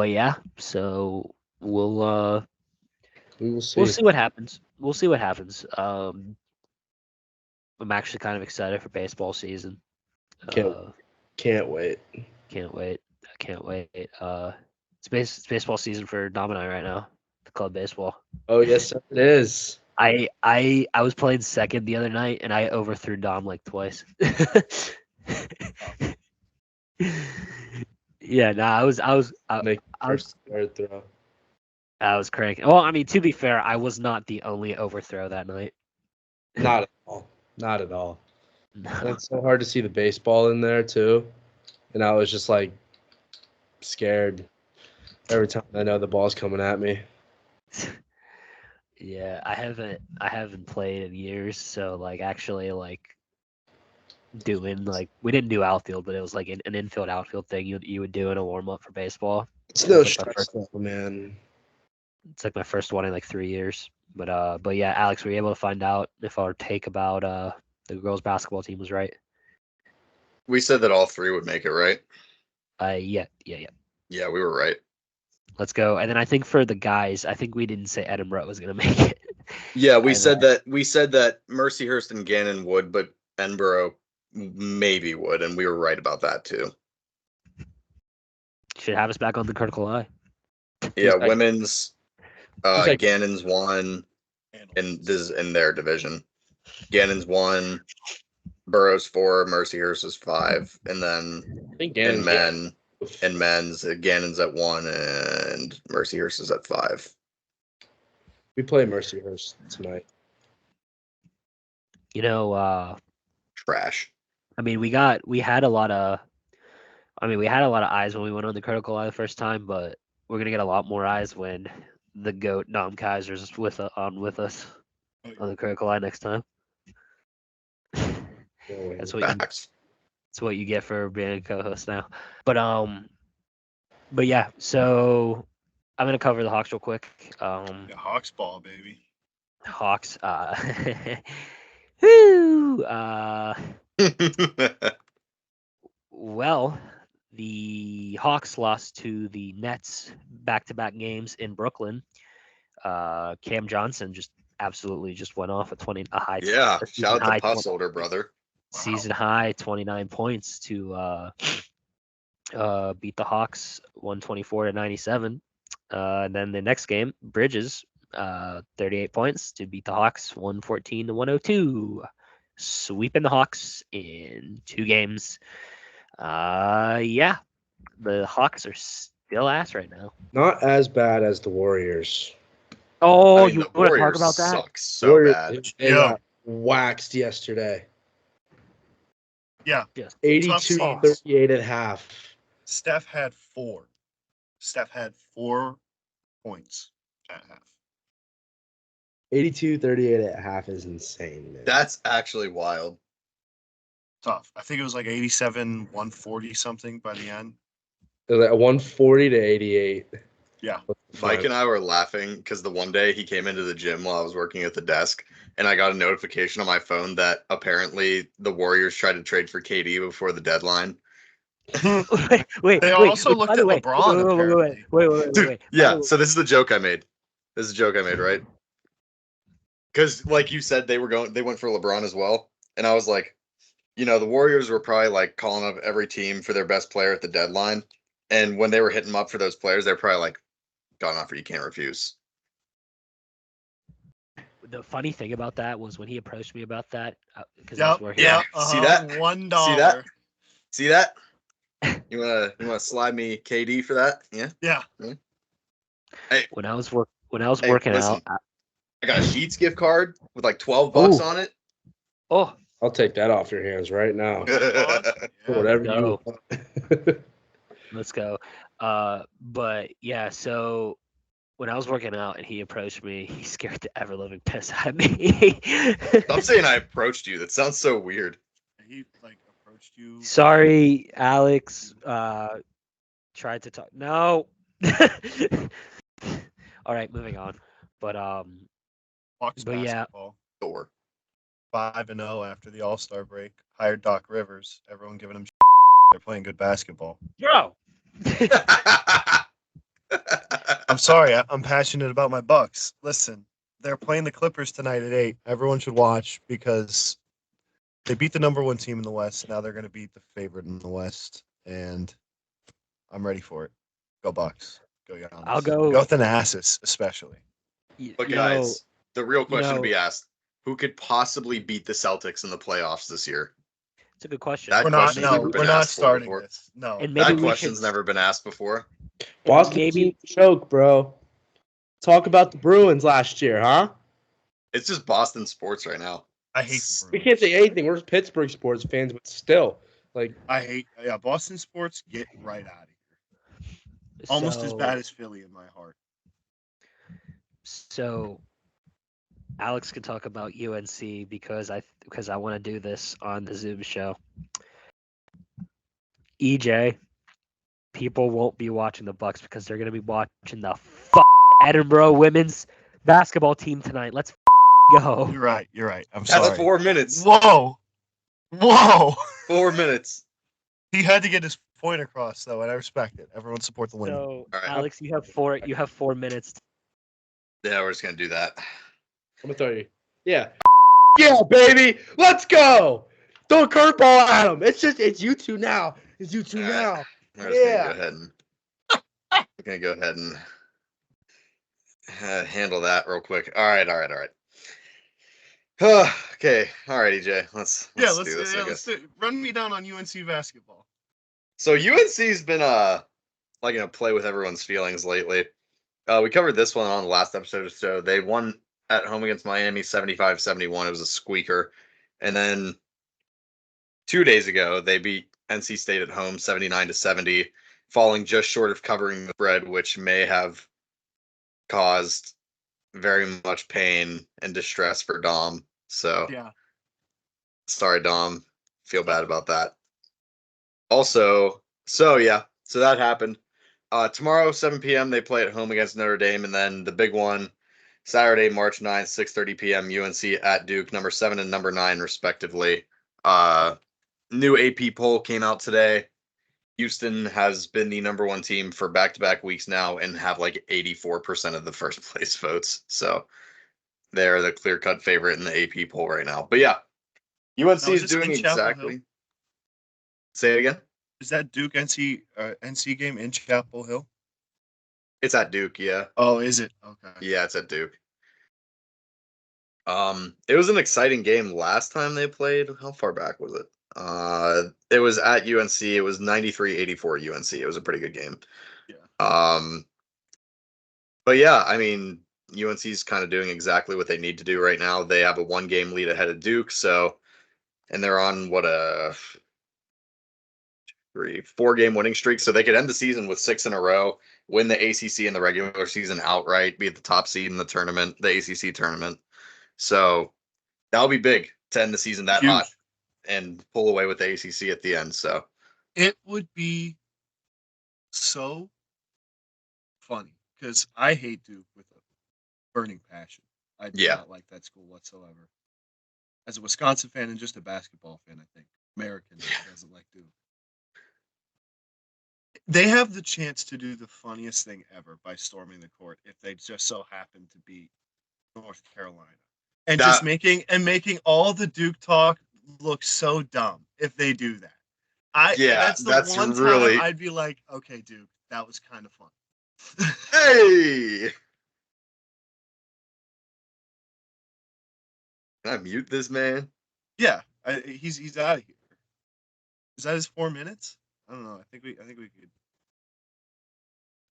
[SPEAKER 2] yeah. So we'll
[SPEAKER 5] We will see.
[SPEAKER 2] we'll see what happens. We'll see what happens. I'm actually kind of excited for baseball season.
[SPEAKER 5] Can't wait.
[SPEAKER 2] Can't wait. I can't wait. It's baseball season for Dom and I right now. The club baseball.
[SPEAKER 5] Oh yes, it is.
[SPEAKER 2] I was playing second the other night and I overthrew Dom like twice. Yeah, no, I was
[SPEAKER 5] Make first third throw.
[SPEAKER 2] I was cranking. Well, I mean, to be fair, I was not the only overthrow that night.
[SPEAKER 5] Not at all. Not at all.
[SPEAKER 2] No.
[SPEAKER 5] And it's so hard to see the baseball in there too, and I was just like scared every time I know the ball's coming at me.
[SPEAKER 2] Yeah, I haven't played in years, so like actually like doing like we didn't do outfield, but it was like an infield outfield thing you would do in a warm up for baseball.
[SPEAKER 5] It's no
[SPEAKER 2] It's like my
[SPEAKER 5] stress,
[SPEAKER 2] first-
[SPEAKER 5] though, man.
[SPEAKER 2] It's like my first one in like 3 years. But yeah, Alex, were you able to find out if our take about the girls basketball team was right?
[SPEAKER 3] We said that all 3 would make it, right?
[SPEAKER 2] Yeah.
[SPEAKER 3] Yeah, we were right.
[SPEAKER 2] Let's go. And then I think for the guys, I think we didn't say Edinburgh was gonna make it.
[SPEAKER 3] Yeah, we
[SPEAKER 2] I
[SPEAKER 3] said that Mercyhurst and Gannon would, but Edinburgh maybe would, and we were right about that too.
[SPEAKER 2] Should have us back on the critical eye.
[SPEAKER 3] Yeah,
[SPEAKER 5] like-
[SPEAKER 3] women's
[SPEAKER 5] like-
[SPEAKER 3] Gannon's won, and this is in their division. Gannon's won, Burrow's 4, Mercyhurst is 5, and then
[SPEAKER 5] I think
[SPEAKER 3] in
[SPEAKER 5] Gannon's
[SPEAKER 3] men's, Gannon's at 1, and Mercyhurst is at 5.
[SPEAKER 5] We play Mercyhurst tonight.
[SPEAKER 2] You know,
[SPEAKER 3] Trash.
[SPEAKER 2] I mean, we had a lot of eyes when we went on the Critical Eye the first time, but we're gonna get a lot more eyes when the GOAT Dom Kaiser's with us on the Critical Eye next time. That's what you get for being a co-host now. But yeah. So I'm gonna cover the Hawks real quick.
[SPEAKER 4] Hawks ball, baby.
[SPEAKER 2] Hawks. Woo. Well, the Hawks lost to the Nets back-to-back games in Brooklyn. Cam Johnson just absolutely just went off at high.
[SPEAKER 3] Yeah,
[SPEAKER 2] a season
[SPEAKER 3] shout out
[SPEAKER 2] high
[SPEAKER 3] to Puff's older brother.
[SPEAKER 2] season high 29 points to beat the Hawks 124-97. And then the next game, Bridges 38 points to beat the Hawks 114-102. Sweeping the Hawks in 2 games. Yeah, the Hawks are still ass right now.
[SPEAKER 5] Not as bad as the Warriors.
[SPEAKER 2] Oh,
[SPEAKER 3] I mean,
[SPEAKER 2] you
[SPEAKER 3] the
[SPEAKER 2] want to talk
[SPEAKER 3] Warriors
[SPEAKER 2] about that?
[SPEAKER 3] suck so
[SPEAKER 5] Warriors,
[SPEAKER 3] bad.
[SPEAKER 5] They got waxed yesterday.
[SPEAKER 4] Yeah.
[SPEAKER 2] Just
[SPEAKER 5] 82-38 at half.
[SPEAKER 4] Steph had 4. Steph had 4 points at half.
[SPEAKER 5] 82-38 at half is insane, man.
[SPEAKER 3] That's actually wild.
[SPEAKER 4] Tough. I think it was like 87-140 something by the end.
[SPEAKER 5] It was like 140-88.
[SPEAKER 4] Yeah.
[SPEAKER 3] Mike and I were laughing because the one day he came into the gym while I was working at the desk, and I got a notification on my phone that apparently the Warriors tried to trade for KD before the deadline.
[SPEAKER 2] wait.
[SPEAKER 4] They also looked at LeBron, apparently.
[SPEAKER 2] Wait.
[SPEAKER 3] Yeah, so this is the joke I made. This is a joke I made, right? Because, like you said, they went for LeBron as well, and I was like, you know, the Warriors were probably like calling up every team for their best player at the deadline, and when they were hitting them up for those players, they're probably like, got an offer you can't refuse.
[SPEAKER 2] The funny thing about that was when he approached me about that, because
[SPEAKER 4] Yep.
[SPEAKER 2] that's
[SPEAKER 3] Yeah. See that?
[SPEAKER 4] $1.
[SPEAKER 3] See that? You wanna slide me KD for that? Yeah.
[SPEAKER 4] Yeah.
[SPEAKER 3] Hey,
[SPEAKER 2] when I was working
[SPEAKER 3] listen.
[SPEAKER 2] out.
[SPEAKER 3] I got a Sheets gift card with like $12 on it.
[SPEAKER 2] Oh,
[SPEAKER 5] I'll take that off your hands right now.
[SPEAKER 4] Yeah.
[SPEAKER 5] Whatever you
[SPEAKER 2] go.
[SPEAKER 5] want.
[SPEAKER 2] Let's go. But yeah, so when I was working out and he approached me, he scared the ever living piss out of me.
[SPEAKER 3] I'm saying I approached you. That sounds so weird.
[SPEAKER 4] He like approached you.
[SPEAKER 2] Sorry, Alex. Tried to talk. No. All right, moving on. But
[SPEAKER 4] Hawks
[SPEAKER 2] but yeah.
[SPEAKER 4] basketball.
[SPEAKER 3] Door.
[SPEAKER 4] 5-0 after the All-Star break. Hired Doc Rivers. Everyone giving him. They're playing good basketball.
[SPEAKER 2] Bro.
[SPEAKER 4] I'm sorry. I'm passionate about my Bucks. Listen, they're playing the Clippers tonight at 8. Everyone should watch because they beat the number 1 team in the West. Now they're going to beat the favorite in the West, and I'm ready for it. Go Bucks. Go Giannis.
[SPEAKER 2] I'll go.
[SPEAKER 4] Go Thanasis, especially.
[SPEAKER 3] But
[SPEAKER 2] You
[SPEAKER 3] guys,
[SPEAKER 2] know,
[SPEAKER 3] the real question to
[SPEAKER 2] know-
[SPEAKER 3] be asked: who could possibly beat the Celtics in the playoffs this year?
[SPEAKER 2] it's a good question.
[SPEAKER 3] That
[SPEAKER 4] We're not.
[SPEAKER 3] question's
[SPEAKER 4] No,
[SPEAKER 3] never been
[SPEAKER 4] we're not
[SPEAKER 3] asked for
[SPEAKER 4] starting
[SPEAKER 3] before.
[SPEAKER 4] this. No.
[SPEAKER 2] And maybe
[SPEAKER 3] That
[SPEAKER 2] we
[SPEAKER 3] question's
[SPEAKER 2] should,
[SPEAKER 3] never been asked before.
[SPEAKER 5] Boston
[SPEAKER 2] maybe
[SPEAKER 5] choke, bro. Talk about the Bruins last year, huh?
[SPEAKER 3] It's just Boston sports right now.
[SPEAKER 4] I hate the
[SPEAKER 5] We
[SPEAKER 4] Bruins.
[SPEAKER 5] can't say anything. We're Pittsburgh sports fans, but still, like,
[SPEAKER 4] I hate. Yeah, Boston sports. Get right out of here. Almost as bad as Philly in my heart.
[SPEAKER 2] So Alex can talk about UNC because I want to do this on the Zoom show. EJ, people won't be watching the Bucks because they're gonna be watching the Edinburgh women's basketball team tonight. Let's go.
[SPEAKER 4] You're right. You're right. I'm
[SPEAKER 3] That's
[SPEAKER 4] sorry.
[SPEAKER 3] 4 minutes.
[SPEAKER 4] Whoa.
[SPEAKER 3] 4 minutes.
[SPEAKER 4] He had to get his point across, though, and I respect it. Everyone support the win.
[SPEAKER 2] So
[SPEAKER 3] All right.
[SPEAKER 2] Alex, you have 4 minutes.
[SPEAKER 3] Yeah, we're just gonna do that.
[SPEAKER 5] I'm gonna tell you. Yeah. Yeah, baby. Let's go. Throw a curveball at him. It's you two now. It's you two now.
[SPEAKER 3] We're just
[SPEAKER 5] Yeah.
[SPEAKER 3] gonna go ahead and handle that real quick. All right. Okay, all right, EJ. Let's do this. I guess.
[SPEAKER 4] Run me down on UNC basketball.
[SPEAKER 3] So UNC's been play with everyone's feelings lately. We covered this one on the last episode of the show. They won at home against Miami 75-71. It was a squeaker. And then 2 days ago, they beat NC State at home 79-70, falling just short of covering the spread, which may have caused very much pain and distress for Dom. So,
[SPEAKER 4] Yeah.
[SPEAKER 3] Sorry, Dom. Feel bad about that. Also, so that happened. Tomorrow, 7 p.m., they play at home against Notre Dame, and then the big one, Saturday, March 9th, 6:30 p.m., UNC at Duke, number 7 and number 9, respectively. New AP poll came out today. Houston has been the number 1 team for back-to-back weeks now and have like 84% of the first place votes. So they're the clear-cut favorite in the AP poll right now. But yeah, UNC is doing exactly. Say it again.
[SPEAKER 4] Is that Duke NC game in Chapel Hill?
[SPEAKER 3] It's at Duke, yeah.
[SPEAKER 4] Oh, is it? Okay.
[SPEAKER 3] Yeah, it's at Duke. It was an exciting game last time they played. How far back was it? It was at UNC. It was 93-84 UNC. It was a pretty good game.
[SPEAKER 4] Yeah.
[SPEAKER 3] But yeah, I mean, UNC's kind of doing exactly what they need to do right now. They have a 1-game lead ahead of Duke, and they're on a 4-game winning streak, so they could end the season with 6 in a row, win the ACC in the regular season outright, be at the top seed in the tournament, the ACC tournament. So that'll be big to end the season that
[SPEAKER 4] Huge.
[SPEAKER 3] hot and pull away with the ACC at the end. So
[SPEAKER 4] it would be so funny because I hate Duke with a burning passion. I do not like that school whatsoever. As a Wisconsin fan and just a basketball fan, I think American doesn't like Duke. They have the chance to do the funniest thing ever by storming the court if they just so happen to beat North Carolina. And just making all the Duke talk look so dumb if they do that. That's the one time I'd be like, okay, Duke, that was kind of fun.
[SPEAKER 3] Hey! Can I mute this man?
[SPEAKER 4] Yeah, he's out of here. Is that his 4 minutes? I don't know. I think we could.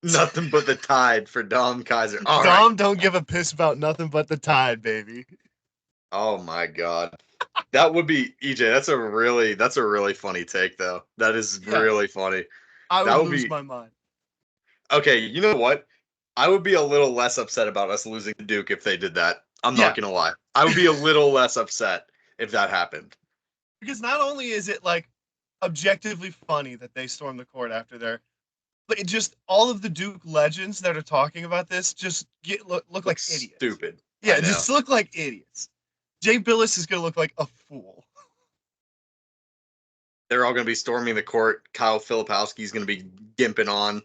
[SPEAKER 3] Nothing but the Tide for Dom Kaiser. All
[SPEAKER 4] Dom
[SPEAKER 3] right.
[SPEAKER 4] don't give a piss about nothing but the Tide, baby.
[SPEAKER 3] Oh my God. That would be EJ. That's a really funny take though. That is really funny.
[SPEAKER 4] I would lose my mind.
[SPEAKER 3] Okay, you know what? I would be a little less upset about us losing to Duke if they did that. I'm not gonna lie. I would be a little less upset if that happened.
[SPEAKER 4] Because not only is it like objectively funny that they stormed the court after their, but it just all of the Duke legends that are talking about this just look like idiots.
[SPEAKER 3] Stupid.
[SPEAKER 4] Yeah, just look like idiots. Jay Billis is gonna look like a fool.
[SPEAKER 3] They're all gonna be storming the court. Kyle Filipowski's gonna be gimping on.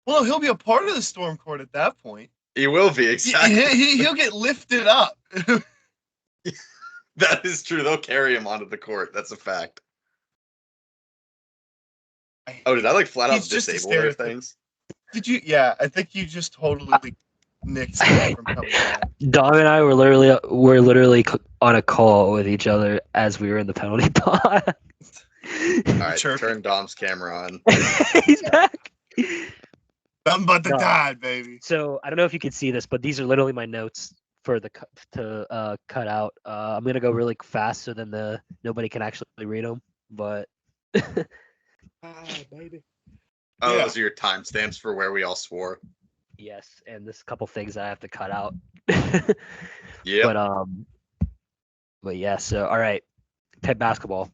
[SPEAKER 4] Well, he'll be a part of the storm court at that point.
[SPEAKER 3] He will be, exactly.
[SPEAKER 4] He'll get lifted up.
[SPEAKER 3] That is true. They'll carry him onto the court. That's a fact. Oh, did I like flat out disable their things?
[SPEAKER 4] Did you? Yeah, I think you just totally nicked something from coming back.
[SPEAKER 2] Dom and I were literally on a call with each other as we were in the penalty box.
[SPEAKER 3] All right, turn Dom's camera on.
[SPEAKER 2] He's back.
[SPEAKER 4] Nothing but the Tide, baby.
[SPEAKER 2] So I don't know if you can see this, but these are literally my notes for the cut out. I'm gonna go really fast so then nobody can actually read them. But
[SPEAKER 5] baby.
[SPEAKER 3] Oh, those are your timestamps for where we all swore.
[SPEAKER 2] Yes, and there's a couple things that I have to cut out.
[SPEAKER 3] Yeah.
[SPEAKER 2] But yeah. So all right, Pitt basketball.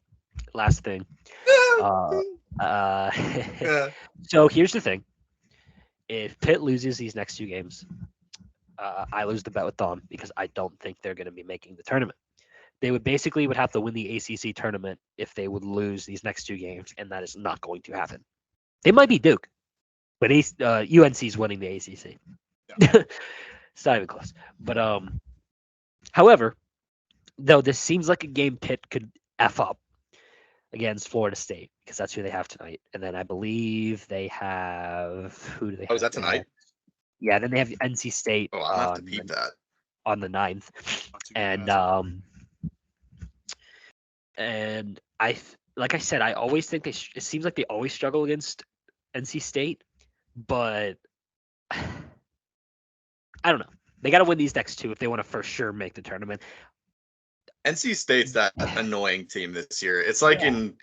[SPEAKER 2] Last thing. So here's the thing. If Pitt loses these next 2 games, I lose the bet with Dom because I don't think they're going to be making the tournament. They would have to win the ACC tournament if they would lose these next 2 games, and that is not going to happen. They might be Duke, but UNC's winning the ACC. Yeah. It's not even close. But however, though this seems like a game Pitt could F up against Florida State because that's who they have tonight. And then I believe they have who do they have?
[SPEAKER 3] Oh, is that tonight?
[SPEAKER 2] Yeah, then they have NC State.
[SPEAKER 3] Oh, I'll have to peep that.
[SPEAKER 2] on the 9th.
[SPEAKER 1] That's a good
[SPEAKER 2] And
[SPEAKER 1] matchup.
[SPEAKER 2] and like I said, I always think it seems like they always struggle against NC State, but I don't know. They got to win these next two if they want to for sure make the tournament.
[SPEAKER 3] NC State's that annoying team this year. It's like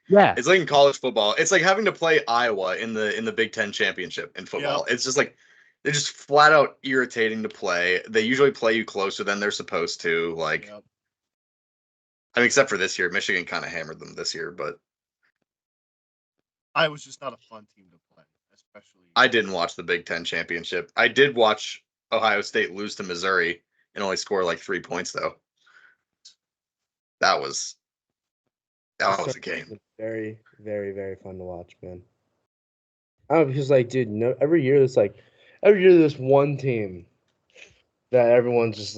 [SPEAKER 2] Yeah.
[SPEAKER 3] it's like in college football. It's like having to play Iowa in the Big Ten championship in football. It's just like they're just flat out irritating to play. They usually play you closer than they're supposed to. Like,
[SPEAKER 4] Yep.
[SPEAKER 3] I mean, except for this year, Michigan kind of hammered them this year, but
[SPEAKER 4] Iowa's just not a fun team to play, especially.
[SPEAKER 3] I didn't watch the Big Ten championship. I did watch Ohio State lose to Missouri and only score like 3 points though. That was a game.
[SPEAKER 5] Very, very, very fun to watch, man. I don't know, because like, dude, every year there's one team that everyone's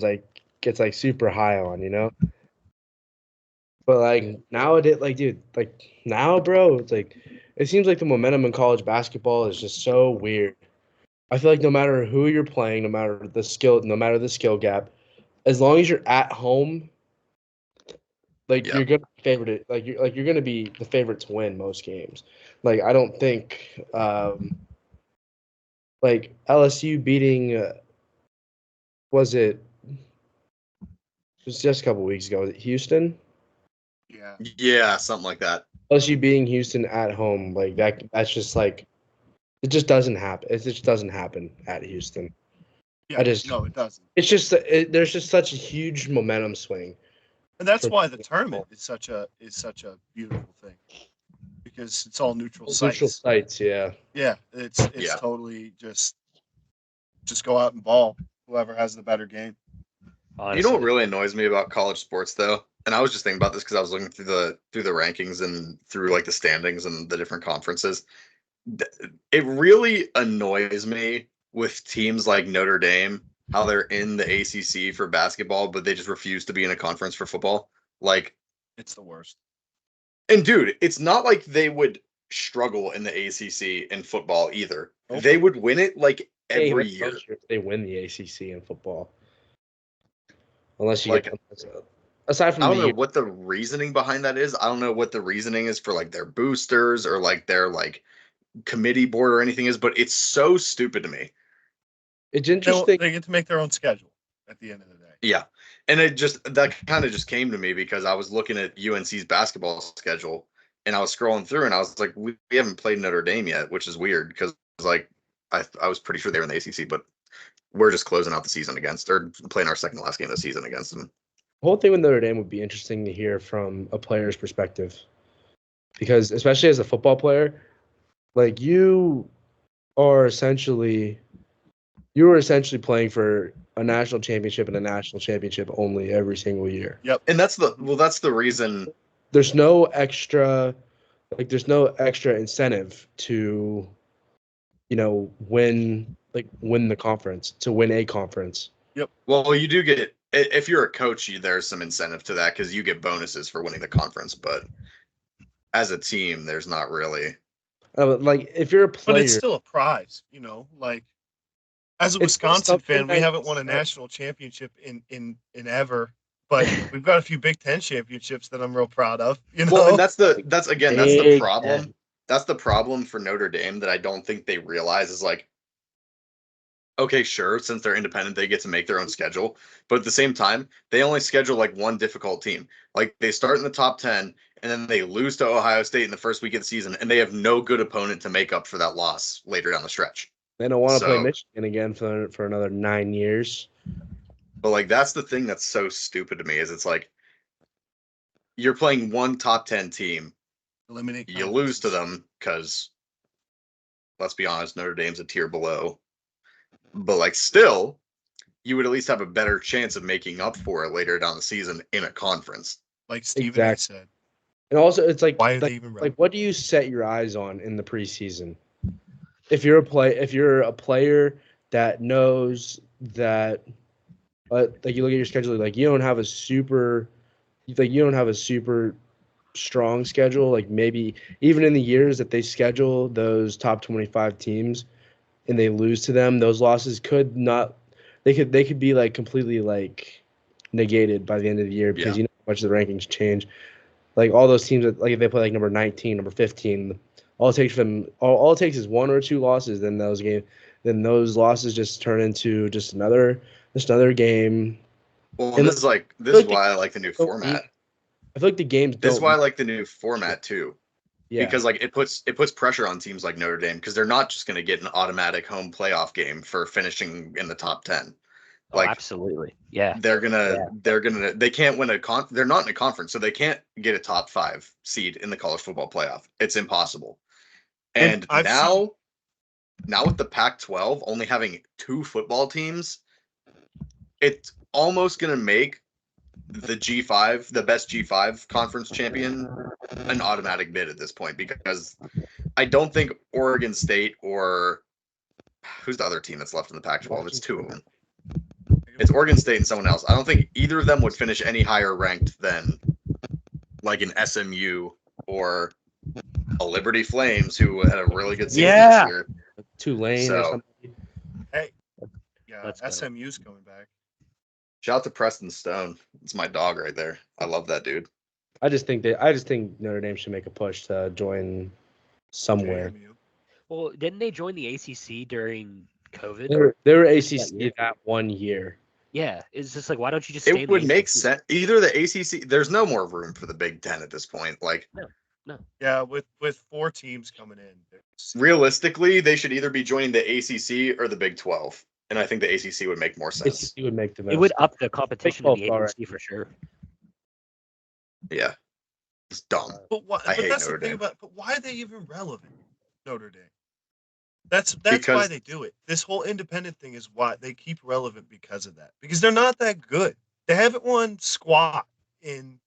[SPEAKER 5] like gets like super high on, you know. But like nowadays, like, dude, like now, bro, it's like it seems like the momentum in college basketball is just so weird. I feel like no matter who you're playing, no matter the skill gap, as long as you're at home, like you're gonna be favored. Like you're gonna be the favorite to win most games. Like I don't think like LSU beating was it just a couple weeks ago? Was it Houston?
[SPEAKER 4] Yeah.
[SPEAKER 3] Yeah, something like that.
[SPEAKER 5] LSU beating Houston at home, like that's just like it just doesn't happen. It just doesn't happen at Houston.
[SPEAKER 4] Yeah. No, it doesn't.
[SPEAKER 5] It's just there's just such a huge momentum swing.
[SPEAKER 4] And that's why the tournament is such a beautiful thing, because it's all neutral sites.
[SPEAKER 5] Neutral sites, yeah.
[SPEAKER 4] Yeah, it's totally just go out and ball. Whoever has the better game.
[SPEAKER 2] Honestly.
[SPEAKER 3] You know what really annoys me about college sports though? And I was just thinking about this because I was looking through the rankings and through like the standings and the different conferences. It really annoys me with teams like Notre Dame, how they're in the ACC for basketball, but they just refuse to be in a conference for football. Like,
[SPEAKER 4] it's the worst.
[SPEAKER 3] And dude, it's not like they would struggle in the ACC in football either.
[SPEAKER 4] Nope.
[SPEAKER 3] They would win it like every year.
[SPEAKER 5] They win the ACC in football, unless you
[SPEAKER 3] like,
[SPEAKER 5] get aside from
[SPEAKER 3] I don't know what the reasoning behind that is. I don't know what the reasoning is for like their boosters or like their like committee board or anything is, but it's so stupid to me.
[SPEAKER 5] It's interesting.
[SPEAKER 4] They get to make their own schedule at the end of the day.
[SPEAKER 3] Yeah. And that kind of just came to me because I was looking at UNC's basketball schedule and I was scrolling through and I was like, we haven't played Notre Dame yet, which is weird because like I was pretty sure they were in the ACC, but we're just closing out the season playing our second to last game of the season against them.
[SPEAKER 5] The whole thing with Notre Dame would be interesting to hear from a player's perspective, because especially as a football player, like you were essentially playing for a national championship and a national championship only every single year.
[SPEAKER 3] Yep. And that's the reason
[SPEAKER 5] there's no extra incentive to, win the conference, to win a conference.
[SPEAKER 3] Yep. Well, you do get, if you're a coach, there's some incentive to that because you get bonuses for winning the conference, but as a team, there's not really.
[SPEAKER 5] Like if you're a player,
[SPEAKER 4] but it's still a prize, like as a Wisconsin fan, we haven't won a national championship in ever, but we've got a few Big Ten championships that I'm real proud of.
[SPEAKER 3] Well, and that's the problem. That's the problem for Notre Dame that I don't think they realize is like, okay, sure, since they're independent, they get to make their own schedule. But at the same time, they only schedule like one difficult team. Like they start in the top 10 and then they lose to Ohio State in the first week of the season and they have no good opponent to make up for that loss later down the stretch.
[SPEAKER 5] They don't want to play Michigan again for another 9 years.
[SPEAKER 3] But like that's the thing that's so stupid to me is it's like you're playing one top 10 team. You lose to them because let's be honest, Notre Dame's a tier below. But like still, you would at least have a better chance of making up for it later down the season in a conference.
[SPEAKER 4] Like Steven said.
[SPEAKER 5] And also it's like
[SPEAKER 4] why are they even
[SPEAKER 5] like what do you set your eyes on in the preseason? If you're a player that knows that like you look at your schedule, like you don't have a super strong schedule, like maybe even in the years that they schedule those top 25 teams and they lose to them, those losses could not they could be like completely like negated by the end of the year because
[SPEAKER 3] Yeah.
[SPEAKER 5] you know how much the rankings change. Like all those teams that like if they play like number 19, number 15, all it takes is one or two losses. Then those losses just turn into just another game.
[SPEAKER 3] Well,
[SPEAKER 5] And
[SPEAKER 3] this is why I like the new format.
[SPEAKER 5] I feel like the games
[SPEAKER 3] This is
[SPEAKER 5] don't.
[SPEAKER 3] why I like the new format too.
[SPEAKER 5] Yeah,
[SPEAKER 3] Because like it puts pressure on teams like Notre Dame because they're not just going to get an automatic home playoff game for finishing in the top 10.
[SPEAKER 2] Oh,
[SPEAKER 3] Like
[SPEAKER 2] absolutely. Yeah.
[SPEAKER 3] they can't win they're not in a conference, so they can't get a top 5 seed in the college football playoff. It's impossible. And now with the Pac-12 only having 2 football teams, it's almost going to make the G5, the best G5 conference champion, an automatic bid at this point because I don't think Oregon State or who's the other team that's left in the Pac-12? It's 2 of them. It's Oregon State and someone else. I don't think either of them would finish any higher ranked than like an SMU or a Liberty Flames who had a really good season this year.
[SPEAKER 5] Tulane or something.
[SPEAKER 4] Hey, yeah,
[SPEAKER 2] Let's go.
[SPEAKER 4] SMU's coming back.
[SPEAKER 3] Shout out to Preston Stone. It's my dog right there. I love that dude.
[SPEAKER 5] I just think Notre Dame should make a push to join somewhere.
[SPEAKER 4] JMU.
[SPEAKER 2] Well, didn't they join the ACC during COVID?
[SPEAKER 5] They were
[SPEAKER 2] Just that
[SPEAKER 5] ACC
[SPEAKER 2] year.
[SPEAKER 5] that 1 year.
[SPEAKER 2] Yeah, it's just like, why don't you just stay in
[SPEAKER 3] It
[SPEAKER 2] the
[SPEAKER 3] would make
[SPEAKER 2] ACC?
[SPEAKER 3] sense. Either the ACC, there's no more room for the Big Ten at this point. Like
[SPEAKER 4] Yeah, with 4 teams coming in. there's-
[SPEAKER 3] realistically, they should either be joining the ACC or the Big 12. And I think the ACC would make more sense.
[SPEAKER 5] ACC would make the most.
[SPEAKER 2] It would up the competition in the
[SPEAKER 5] 12
[SPEAKER 2] ACC for sure.
[SPEAKER 3] Yeah. It's dumb.
[SPEAKER 4] But why?
[SPEAKER 3] I
[SPEAKER 4] But
[SPEAKER 3] hate
[SPEAKER 4] that's
[SPEAKER 3] Notre
[SPEAKER 4] the thing
[SPEAKER 3] Dame.
[SPEAKER 4] about. But why are they even relevant? Notre Dame. That's why
[SPEAKER 3] Because-
[SPEAKER 4] they do it. This whole independent thing is why they keep relevant because of that. Because they're not that good. They haven't won squat in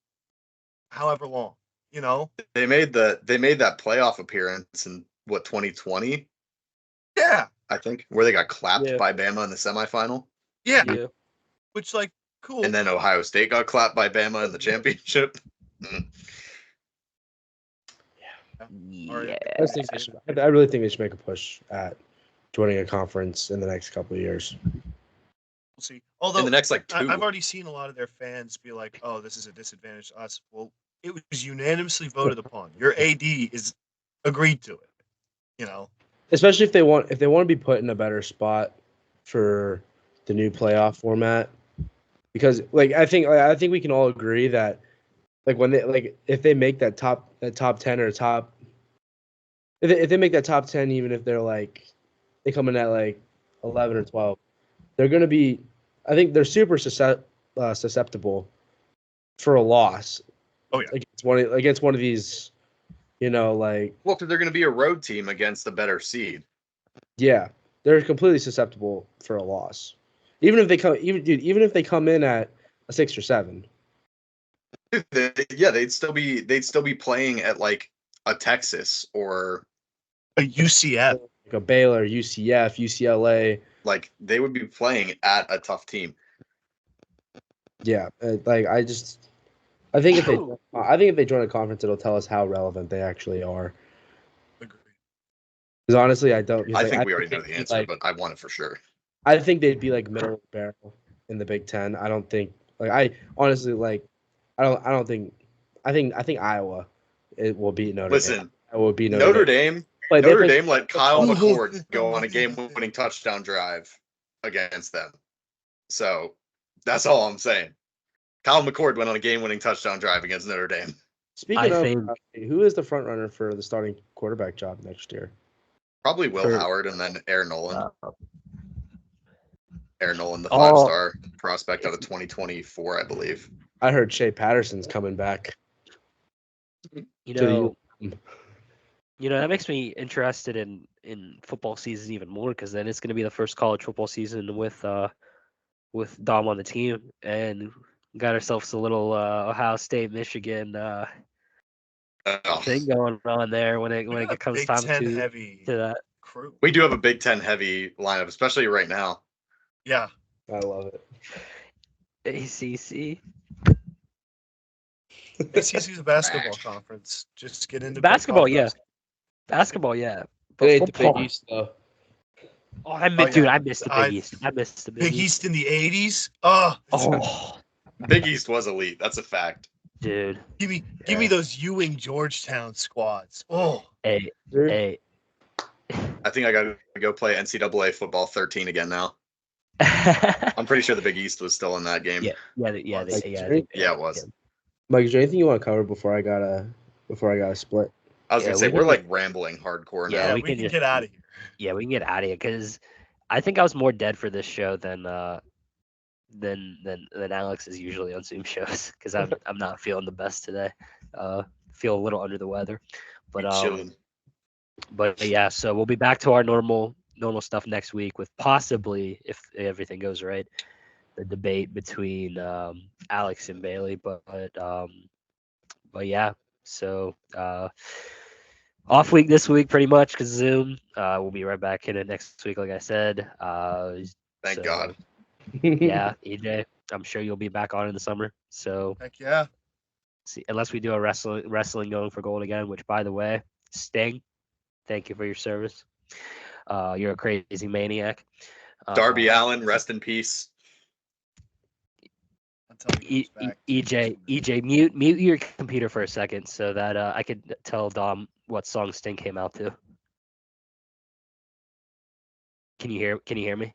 [SPEAKER 4] however long. You know.
[SPEAKER 3] They made that playoff appearance in 2020,
[SPEAKER 4] Yeah.
[SPEAKER 3] I think, where they got clapped
[SPEAKER 5] Yeah.
[SPEAKER 3] by Bama in the semifinal.
[SPEAKER 4] Yeah.
[SPEAKER 2] Yeah.
[SPEAKER 4] Which like cool.
[SPEAKER 3] And then Ohio State got clapped by Bama in the championship.
[SPEAKER 2] Yeah.
[SPEAKER 5] I really think they should make a push at joining a conference in the next couple of years.
[SPEAKER 4] We'll see. Although
[SPEAKER 3] In the next like 2.
[SPEAKER 4] I've already seen a lot of their fans be like, "Oh, this is a disadvantage to us." Well, it was unanimously voted upon. Your AD is agreed to it. You know.
[SPEAKER 5] Especially if they want to be put in a better spot for the new playoff format. Because I think we can all agree that if they make that top 10 or top if they make that top 10, even if they're they come in at 11 or 12, they're going to be, I think they're super susceptible for a loss.
[SPEAKER 4] Oh yeah.
[SPEAKER 5] Against one of these,
[SPEAKER 3] Well, because they're going to be a road team against a better seed.
[SPEAKER 5] Yeah, they're completely susceptible for a loss. Even if they come in at a 6 or 7.
[SPEAKER 3] Yeah, they'd still be playing at a Texas or
[SPEAKER 4] A UCF.
[SPEAKER 5] Like a Baylor, UCF, UCLA.
[SPEAKER 3] They would be playing at a tough team.
[SPEAKER 5] Yeah, I think if they join a conference, it'll tell us how relevant they actually are.
[SPEAKER 4] Agreed.
[SPEAKER 5] Because honestly, I don't.
[SPEAKER 3] I think we already know the answer, but I want it for sure.
[SPEAKER 5] I think they'd be middle of the barrel in the Big Ten. I don't think I honestly I think Iowa it will beat Notre Dame.
[SPEAKER 3] Listen,
[SPEAKER 5] It will beat
[SPEAKER 3] Notre Dame.
[SPEAKER 5] Like, they
[SPEAKER 3] Notre
[SPEAKER 5] play-
[SPEAKER 3] Dame let Kyle McCord go on a game-winning touchdown drive against them. So that's all I'm saying. Kyle McCord went on a game-winning touchdown drive against Notre Dame.
[SPEAKER 5] Speaking
[SPEAKER 2] I
[SPEAKER 5] of,
[SPEAKER 2] think-
[SPEAKER 5] who is the front runner for the starting quarterback job next year?
[SPEAKER 3] Probably Will
[SPEAKER 5] Sure.
[SPEAKER 3] Howard and then Aaron Nolan. Aaron Nolan, the
[SPEAKER 2] Oh.
[SPEAKER 3] 5-star prospect out of 2024, I believe.
[SPEAKER 5] I heard Shea Patterson's coming back.
[SPEAKER 2] You
[SPEAKER 5] to the
[SPEAKER 2] know,
[SPEAKER 5] U.
[SPEAKER 2] that makes me interested in football season even more because then it's going to be the first college football season with Dom on the team and got ourselves a little Ohio State Michigan
[SPEAKER 3] Oh,
[SPEAKER 2] thing going on there when it comes
[SPEAKER 4] Big
[SPEAKER 2] time
[SPEAKER 4] Ten
[SPEAKER 2] to
[SPEAKER 4] heavy
[SPEAKER 2] that.
[SPEAKER 4] crew.
[SPEAKER 3] we do have a Big Ten heavy lineup, especially right now.
[SPEAKER 4] Yeah.
[SPEAKER 5] I love it.
[SPEAKER 2] ACC
[SPEAKER 4] ACC's a basketball conference. Just get into
[SPEAKER 2] basketball,
[SPEAKER 4] college
[SPEAKER 2] yeah, basketball, yeah.
[SPEAKER 5] It ain't the
[SPEAKER 2] football,
[SPEAKER 5] Big East though.
[SPEAKER 2] Oh,
[SPEAKER 4] yeah.
[SPEAKER 2] I missed the Big East. I missed the Big
[SPEAKER 4] Big
[SPEAKER 2] East.
[SPEAKER 4] East in the 80s. Oh,
[SPEAKER 2] Oh,
[SPEAKER 3] Big East was elite. That's a fact.
[SPEAKER 2] dude.
[SPEAKER 4] give me
[SPEAKER 2] Yeah.
[SPEAKER 4] those Ewing Georgetown squads. Oh,
[SPEAKER 2] Hey,
[SPEAKER 5] Sure.
[SPEAKER 2] hey.
[SPEAKER 3] I think I got to go play NCAA football 13 again now.
[SPEAKER 2] yeah,
[SPEAKER 3] I'm pretty sure the Big East was still in that game.
[SPEAKER 2] yeah,
[SPEAKER 5] Like,
[SPEAKER 2] yeah.
[SPEAKER 5] drink-
[SPEAKER 3] Yeah, it was.
[SPEAKER 5] Mike, is there anything you want to cover before I gotta split?
[SPEAKER 3] I was
[SPEAKER 2] Yeah,
[SPEAKER 3] gonna say
[SPEAKER 2] we
[SPEAKER 3] we're
[SPEAKER 2] can
[SPEAKER 3] like rambling hardcore
[SPEAKER 2] Yeah,
[SPEAKER 3] now.
[SPEAKER 4] we can
[SPEAKER 2] just-
[SPEAKER 4] get out of here.
[SPEAKER 2] Yeah, we can get out of here because I think I was more dead for this show than Alex is usually on Zoom shows because I'm not feeling the best today. Feel a little under the weather,
[SPEAKER 3] We
[SPEAKER 2] but
[SPEAKER 3] chilling.
[SPEAKER 2] yeah. So we'll be back to our normal stuff next week with possibly, if everything goes right, the debate between Alex and Bailey. But yeah. So off week this week pretty much because Zoom. We'll be right back in it next week, like I said.
[SPEAKER 3] Thank
[SPEAKER 2] so,
[SPEAKER 3] God.
[SPEAKER 2] Yeah, EJ, I'm sure you'll be back on in the summer. So
[SPEAKER 4] Heck yeah.
[SPEAKER 2] see, unless we do a wrestling going for gold again, which by the way, Sting, thank you for your service. You're a crazy maniac.
[SPEAKER 3] Darby Allen, rest in peace.
[SPEAKER 4] Until he comes back.
[SPEAKER 2] EJ, mute your computer for a second so that I could tell Dom what song Sting came out to. Can you hear me?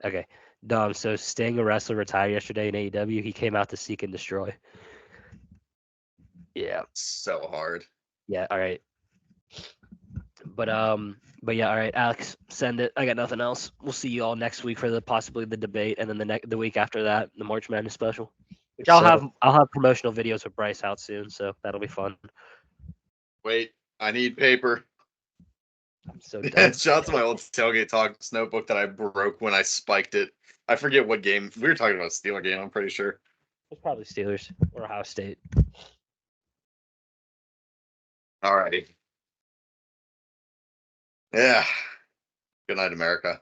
[SPEAKER 2] Okay. Dom, so Sting, a wrestler, retired yesterday in AEW. He came out to Seek and Destroy. Yeah.
[SPEAKER 3] So hard.
[SPEAKER 2] Yeah, all right. But yeah, all right, Alex, send it. I got nothing else. We'll see you all next week for possibly the debate, and then the week after that, the March Madness special. Which I'll have promotional videos with Bryce out soon, so that'll be fun.
[SPEAKER 3] Wait, I need paper.
[SPEAKER 2] I'm so done.
[SPEAKER 3] Shout out to my old Tailgate Talks notebook that I broke when I spiked it. I forget what game. We were talking about a Steeler game, I'm pretty sure.
[SPEAKER 2] It's probably Steelers or Ohio State.
[SPEAKER 3] Alrighty. Yeah. Good night, America.